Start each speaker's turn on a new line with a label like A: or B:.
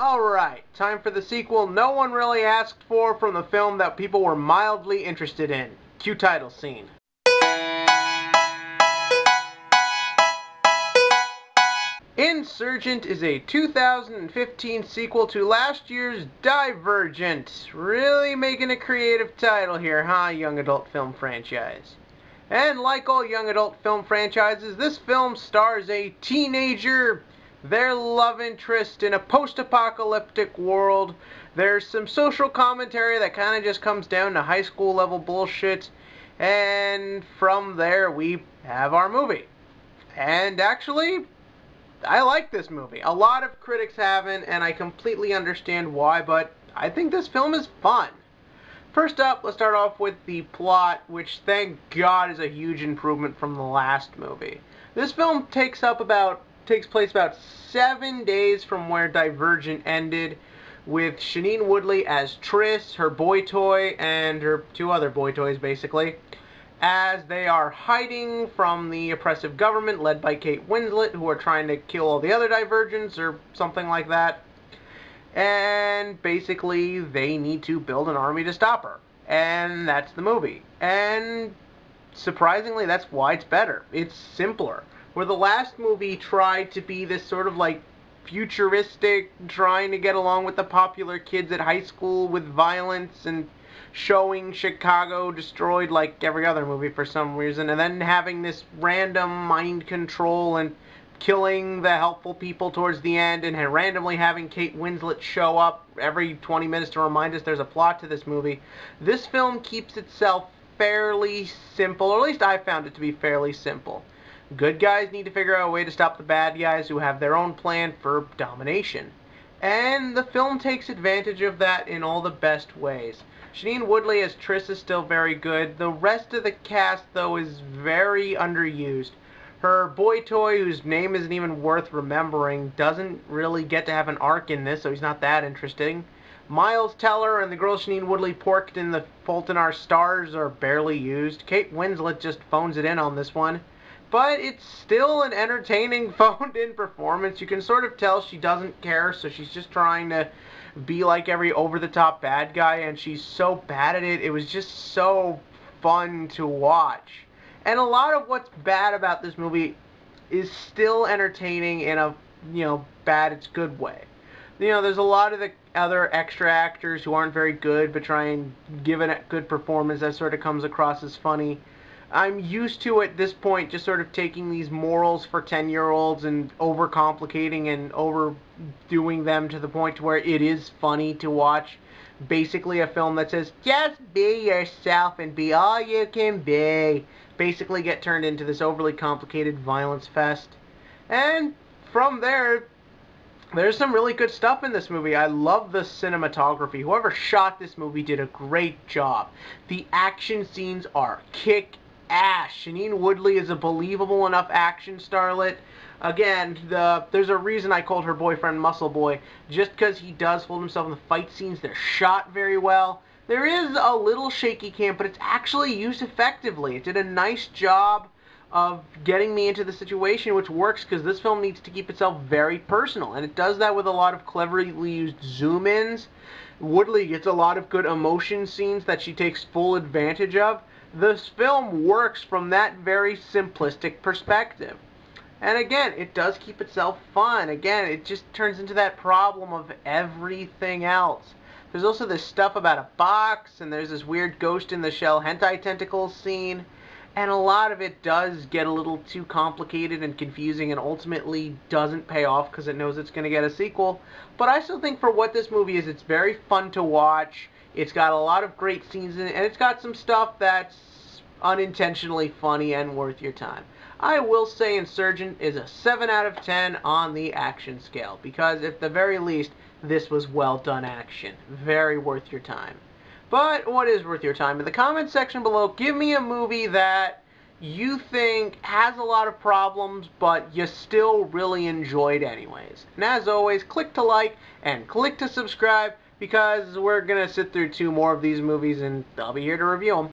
A: Alright, time for the sequel no one really asked for from the film that people were mildly interested in. Cue title scene. Insurgent is a 2015 sequel to last year's Divergent. Really making a creative title here, huh, young adult film franchise? And like all young adult film franchises, this film stars a teenager, their love interest in a post-apocalyptic world. There's some social commentary that kind of just comes down to high school level bullshit. And from there we have our movie. And actually, I like this movie. A lot of critics haven't, and I completely understand why, but I think this film is fun. First up, let's start off with the plot, which thank God is a huge improvement from the last movie. This film takes place about 7 days from where Divergent ended, with Shailene Woodley as Triss, her boy toy, and her two other boy toys, basically, as they are hiding from the oppressive government led by Kate Winslet, who are trying to kill all the other Divergents, or something like that. And basically, they need to build an army to stop her. And that's the movie. And surprisingly, that's why it's better. It's simpler. Where the last movie tried to be this sort of like futuristic, trying to get along with the popular kids at high school with violence and showing Chicago destroyed like every other movie for some reason, and then having this random mind control and killing the helpful people towards the end, and randomly having Kate Winslet show up every 20 minutes to remind us there's a plot to this movie. This film keeps itself fairly simple, or at least I found it to be fairly simple. Good guys need to figure out a way to stop the bad guys who have their own plan for domination. And the film takes advantage of that in all the best ways. Shailene Woodley as Triss is still very good. The rest of the cast, though, is very underused. Her boy toy, whose name isn't even worth remembering, doesn't really get to have an arc in this, so he's not that interesting. Miles Teller and the girl Shailene Woodley porked in The Fault in Our Stars are barely used. Kate Winslet just phones it in on this one. But it's still an entertaining phoned-in performance. You can sort of tell she doesn't care, so she's just trying to be like every over-the-top bad guy, and she's so bad at it. It was just so fun to watch. And a lot of what's bad about this movie is still entertaining in a, bad it's good way. There's a lot of the other extra actors who aren't very good, but try and give a good performance that sort of comes across as funny. I'm used to, at this point, just sort of taking these morals for 10-year-olds and overcomplicating and overdoing them to the point where it is funny to watch. Basically a film that says, just be yourself and be all you can be. Basically get turned into this overly complicated violence fest. And from there, there's some really good stuff in this movie. I love the cinematography. Whoever shot this movie did a great job. The action scenes are kick-ass. Shailene Woodley is a believable enough action starlet. Again, there's a reason I called her boyfriend Muscle Boy. Just because he does hold himself in the fight scenes. They're shot very well. There is a little shaky cam, but it's actually used effectively. It did a nice job of getting me into the situation, which works because this film needs to keep itself very personal. And it does that with a lot of cleverly used zoom-ins. Woodley gets a lot of good emotion scenes that she takes full advantage of. This film works from that very simplistic perspective. And again, it does keep itself fun. Again, it just turns into that problem of everything else. There's also this stuff about a box, and there's this weird ghost in the shell hentai tentacles scene. And a lot of it does get a little too complicated and confusing and ultimately doesn't pay off because it knows it's going to get a sequel. But I still think for what this movie is, it's very fun to watch. It's got a lot of great scenes in it, and it's got some stuff that's unintentionally funny and worth your time. I will say Insurgent is a 7 out of 10 on the action scale, because at the very least, this was well done action. Very worth your time. But what is worth your time? In the comments section below, give me a movie that you think has a lot of problems, but you still really enjoyed anyways. And as always, click to like and click to subscribe, because we're going to sit through 2 more of these movies and I'll be here to review them.